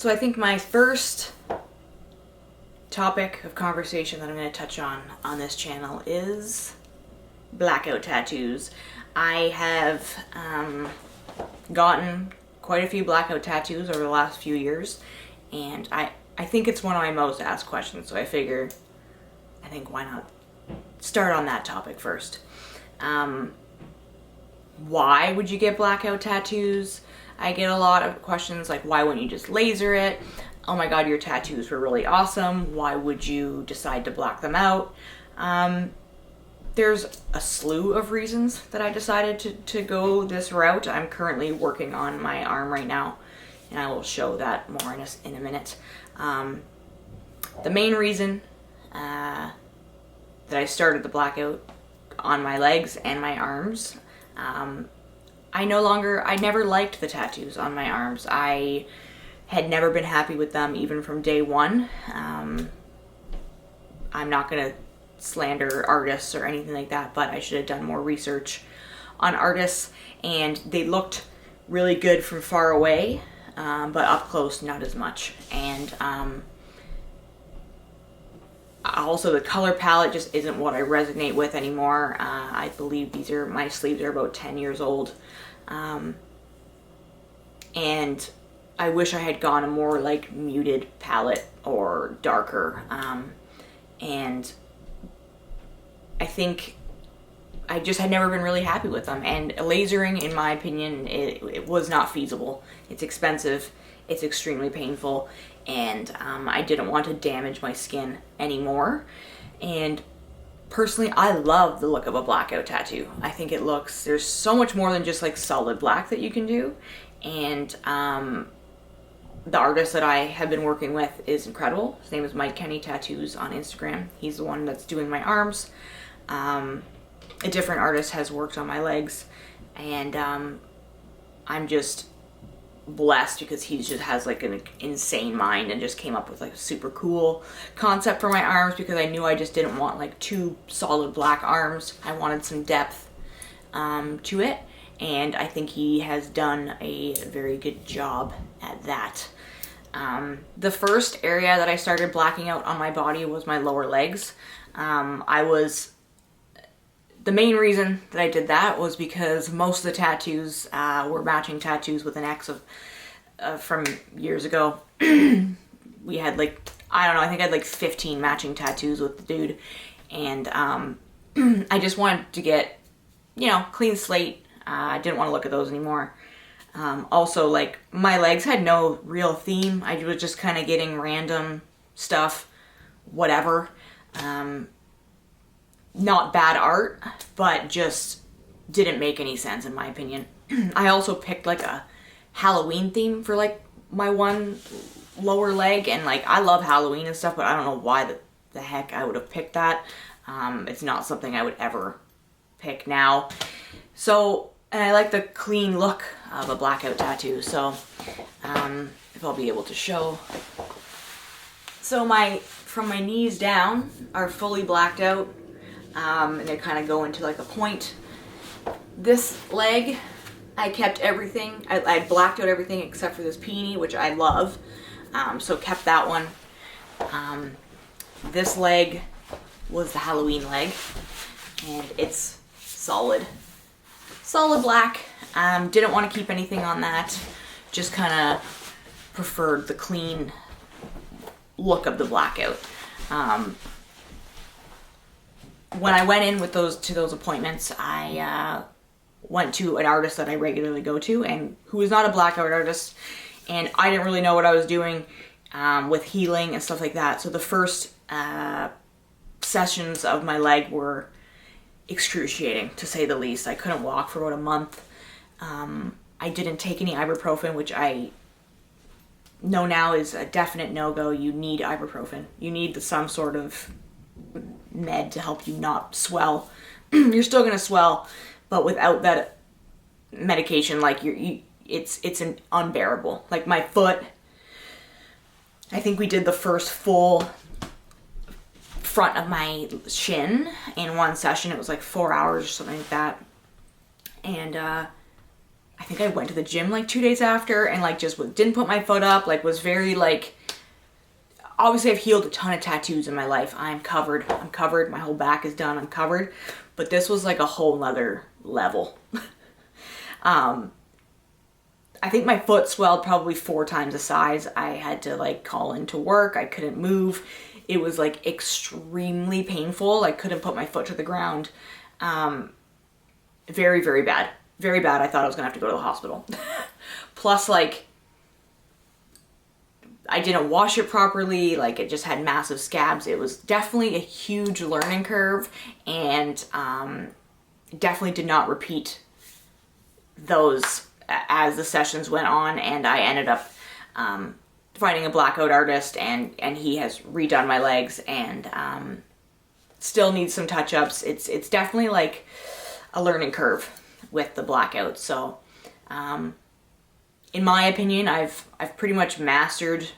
So I think my first topic of conversation that I'm going to touch on this channel is blackout tattoos. I have gotten quite a few blackout tattoos over the last few years, and I think it's one of my most asked questions, so I think why not start on that topic first. Why would you get blackout tattoos? I get a lot of questions like, why wouldn't you just laser it? Oh my god, your tattoos were really awesome. Why would you decide to black them out? There's a slew of reasons that I decided to go this route. I'm currently working on my arm right now, and I will show that more in a minute. The main reason that I started the blackout on my legs and my arms, I never liked the tattoos on my arms. I had never been happy with them even from day one. I'm not gonna slander artists or anything like that, but I should have done more research on artists, and they looked really good from far away, but up close not as much. And also the color palette just isn't what I resonate with anymore. I believe my sleeves are about 10 years old, and I wish I had gone a more like muted palette or darker, and I think I just had never been really happy with them. And lasering, in my opinion, it was not feasible. It's expensive, it's extremely painful, and I didn't want to damage my skin anymore. And personally, I love the look of a blackout tattoo. I think there's so much more than just like solid black that you can do. And the artist that I have been working with is incredible. His name is Mike Kenny Tattoos on Instagram. He's the one that's doing my arms. A different artist has worked on my legs, and I'm just blessed because he just has like an insane mind and just came up with like a super cool concept for my arms, because I knew I just didn't want like two solid black arms. I wanted some depth to it, and I think he has done a very good job at that. The first area that I started blacking out on my body was my lower legs. The main reason that I did that was because most of the tattoos were matching tattoos with an ex from years ago. We had like, I don't know, I think I had like 15 matching tattoos with the dude, and I just wanted to get, clean slate. I didn't want to look at those anymore. Also, like, my legs had no real theme. I was just kind of getting random stuff, whatever. Not bad art, but just didn't make any sense in my opinion. I also picked like a Halloween theme for like my one lower leg, and like I love Halloween and stuff, but I don't know why the heck I would have picked that. It's not something I would ever pick now. So, and I like the clean look of a blackout tattoo, so if I'll be able to show. So from my knees down are fully blacked out. And they kind of go into like a point. This leg, I kept everything. I blacked out everything except for this peony, which I love. So kept that one. This leg was the Halloween leg, and it's solid black. Didn't want to keep anything on that. Just kind of preferred the clean look of the blackout. When I went in with to those appointments, I went to an artist that I regularly go to, and who is not a blackout artist, and I didn't really know what I was doing with healing and stuff like that. So the first sessions of my leg were excruciating, to say the least. I couldn't walk for about a month. I didn't take any ibuprofen, which I know now is a definite no-go. You need ibuprofen. You need some sort of med to help you not swell. You're still gonna swell, but without that medication, like it's an unbearable. Like my foot, I think we did the first full front of my shin in one session. It was like 4 hours or something like that, and I I think I went to the gym like 2 days after and like just didn't put my foot up, like was very like, obviously I've healed a ton of tattoos in my life. I'm covered. My whole back is done. I'm covered. But this was like a whole nother level. I think my foot swelled probably 4 times the size. I had to like call into work. I couldn't move. It was like extremely painful. I couldn't put my foot to the ground. Very, very bad. Very bad. I thought I was gonna have to go to the hospital. Plus, like, I didn't wash it properly. Like, it just had massive scabs. It was definitely a huge learning curve, and definitely did not repeat those as the sessions went on. And I ended up finding a blackout artist, and he has redone my legs, and still needs some touch-ups. It's definitely like a learning curve with the blackout. So in my opinion, I've pretty much mastered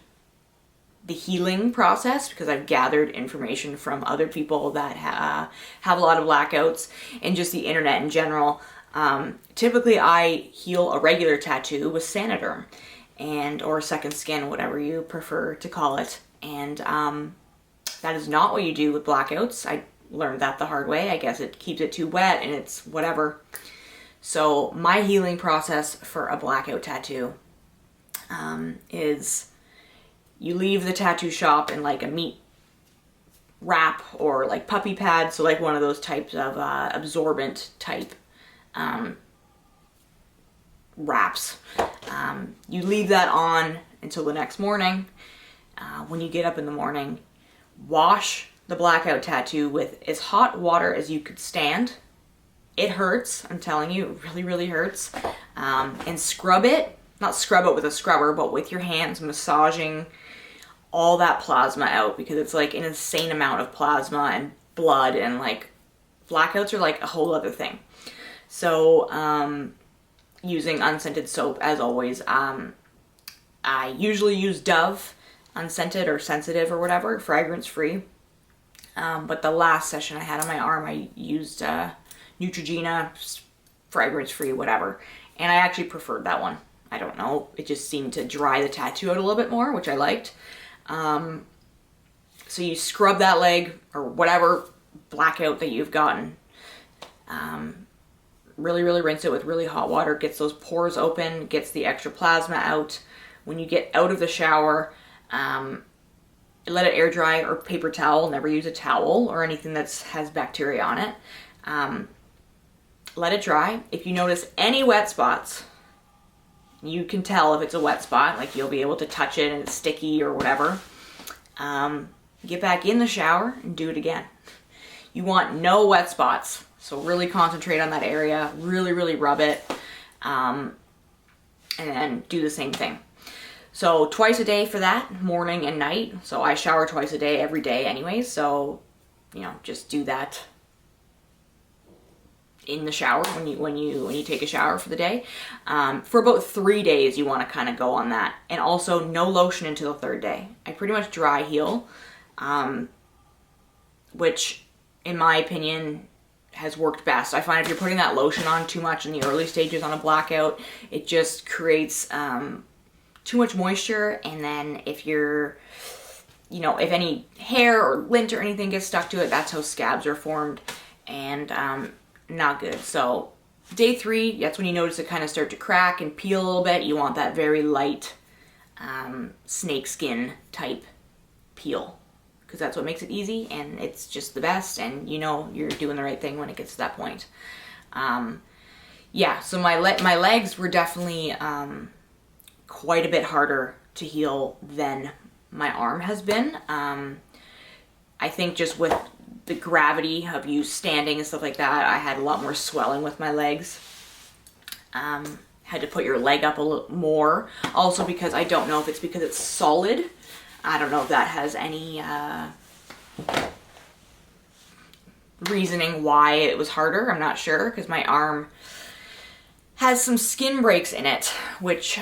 the healing process because I've gathered information from other people that have a lot of blackouts, and just the internet in general. Typically I heal a regular tattoo with Saniderm or second skin, whatever you prefer to call it. And that is not what you do with blackouts. I learned that the hard way. I guess it keeps it too wet and it's whatever. So my healing process for a blackout tattoo is you leave the tattoo shop in like a meat wrap or like puppy pad. So like one of those types of absorbent type wraps. You leave that on until the next morning. When you get up in the morning, wash the blackout tattoo with as hot water as you could stand. It hurts, I'm telling you, it really, really hurts. And scrub it, not scrub it with a scrubber, but with your hands, massaging all that plasma out, because it's like an insane amount of plasma and blood, and like blackouts are like a whole other thing. So using unscented soap as always. I usually use Dove unscented or sensitive or whatever, fragrance free. But the last session I had on my arm, I used Neutrogena, fragrance free, whatever. And I actually preferred that one. I don't know, it just seemed to dry the tattoo out a little bit more, which I liked. So you scrub that leg or whatever blackout that you've gotten. Really, really rinse it with really hot water, gets those pores open, gets the extra plasma out. When you get out of the shower, let it air dry, or paper towel. Never use a towel or anything that has bacteria on it. Let it dry. If you notice any wet spots, you can tell if it's a wet spot, like you'll be able to touch it and it's sticky or whatever. Get back in the shower and do it again. You want no wet spots, so really concentrate on that area, really, really rub it, and then do the same thing. So twice a day for that, morning and night. So I shower twice a day every day anyway, so you know, just do that in the shower when you take a shower for the day. For about 3 days you want to kind of go on that, and also no lotion until the 3rd day. I pretty much dry heal, which in my opinion has worked best. I find if you're putting that lotion on too much in the early stages on a blackout, it just creates too much moisture, and then if you're, you know, if any hair or lint or anything gets stuck to it, that's how scabs are formed, and not good. So day 3, that's when you notice it kind of start to crack and peel a little bit. You want that very light snake skin type peel, because that's what makes it easy, and it's just the best, and you know you're doing the right thing when it gets to that point. Yeah, so my legs were definitely quite a bit harder to heal than my arm has been. I think just with the gravity of you standing and stuff like that, I had a lot more swelling with my legs. Had to put your leg up a little more. Also because I don't know if it's because it's solid. I don't know if that has any reasoning why it was harder. I'm not sure, because my arm has some skin breaks in it, which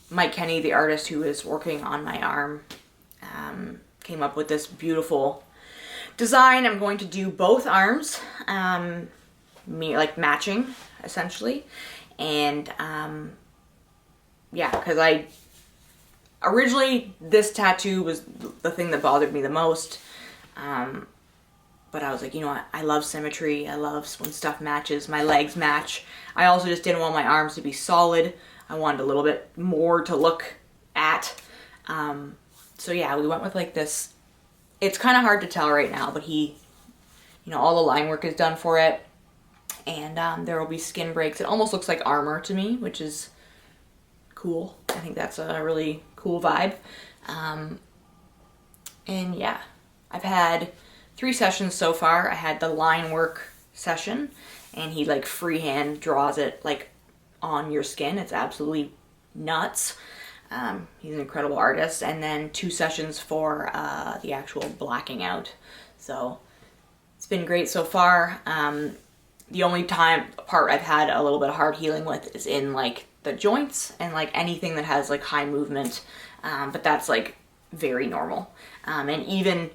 Mike Kenny, the artist who is working on my arm, came up with this beautiful design. I'm going to do both arms, like matching essentially, And yeah, because originally this tattoo was the thing that bothered me the most. But I was like, you know what? I love symmetry. I love when stuff matches. My legs match. I also just didn't want my arms to be solid. I wanted a little bit more to look at. So yeah, we went with like this. It's kind of hard to tell right now, but all the line work is done for it. And there will be skin breaks. It almost looks like armor to me, which is cool. I think that's a really cool vibe. And yeah, I've had 3 sessions so far. I had the line work session, and he like freehand draws it like on your skin. It's absolutely nuts. He's an incredible artist. And then 2 sessions for the actual blacking out. So it's been great so far. The only part I've had a little bit of hard healing with is in like the joints and like anything that has like high movement. But that's like very normal. And even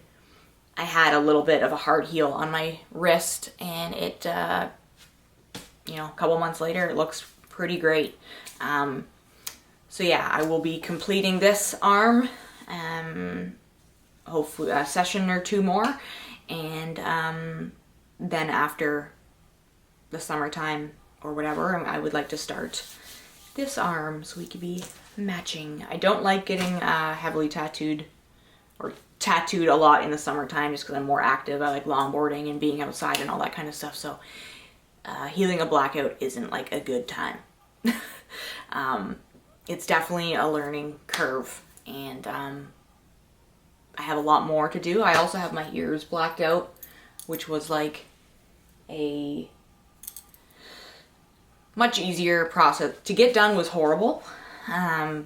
I had a little bit of a hard heal on my wrist, and it, a couple months later, it looks pretty great. So yeah, I will be completing this arm, hopefully a session or 2 more, and then after the summertime or whatever, I would like to start this arm so we could be matching. I don't like getting heavily tattooed or tattooed a lot in the summertime just because I'm more active. I like longboarding and being outside and all that kind of stuff. So healing a blackout isn't like a good time. It's definitely a learning curve, and I have a lot more to do. I also have my ears blacked out, which was like a much easier process. To get done was horrible,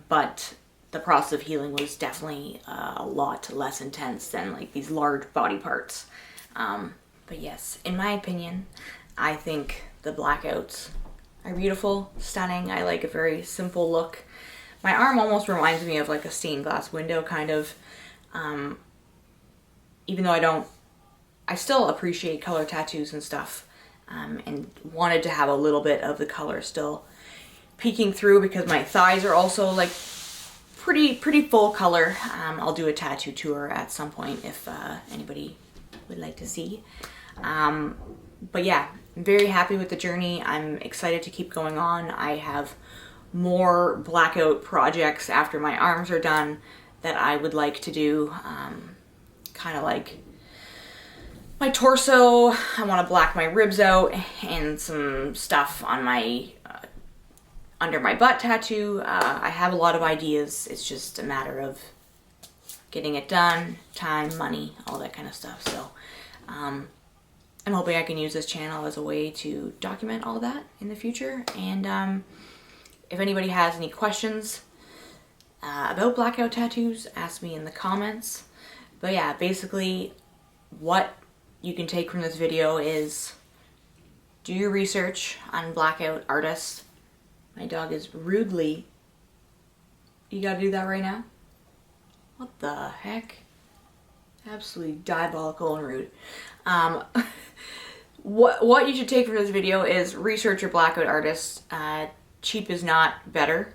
but the process of healing was definitely a lot less intense than like these large body parts. But yes, in my opinion, I think the blackouts are beautiful, stunning. I like a very simple look. My arm almost reminds me of like a stained glass window kind of, even though I still appreciate color tattoos and stuff, and wanted to have a little bit of the color still peeking through because my thighs are also like pretty full color. I'll do a tattoo tour at some point if anybody would like to see. But yeah, I'm very happy with the journey. I'm excited to keep going on. I have more blackout projects after my arms are done that I would like to do. Kind of like my torso. I want to black my ribs out and some stuff on my under my butt tattoo. I have a lot of ideas. It's just a matter of getting it done, time, money, all that kind of stuff. So I'm hoping I can use this channel as a way to document all that in the future. And if anybody has any questions about blackout tattoos, ask me in the comments. But yeah, basically what you can take from this video is do your research on blackout artists. My dog is rudely... You gotta do that right now? What the heck? Absolutely diabolical and rude. What you should take from this video is research your blackout artists. Cheap is not better.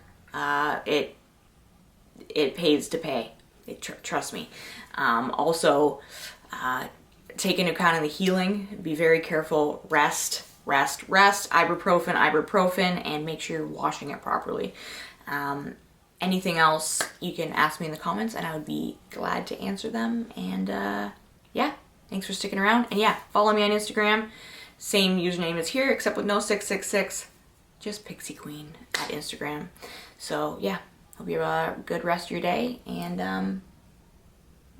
It pays to pay. Trust me. Also, take into account in the healing. Be very careful. Rest, ibuprofen, and make sure you're washing it properly. Anything else, you can ask me in the comments, and I would be glad to answer them. And yeah, thanks for sticking around. And yeah, follow me on Instagram. Same username as here, except with no 666. Just Pixie Queen at Instagram. So yeah, hope you have a good rest of your day. And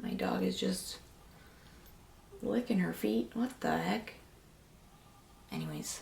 my dog is just licking her feet. What the heck? Anyways.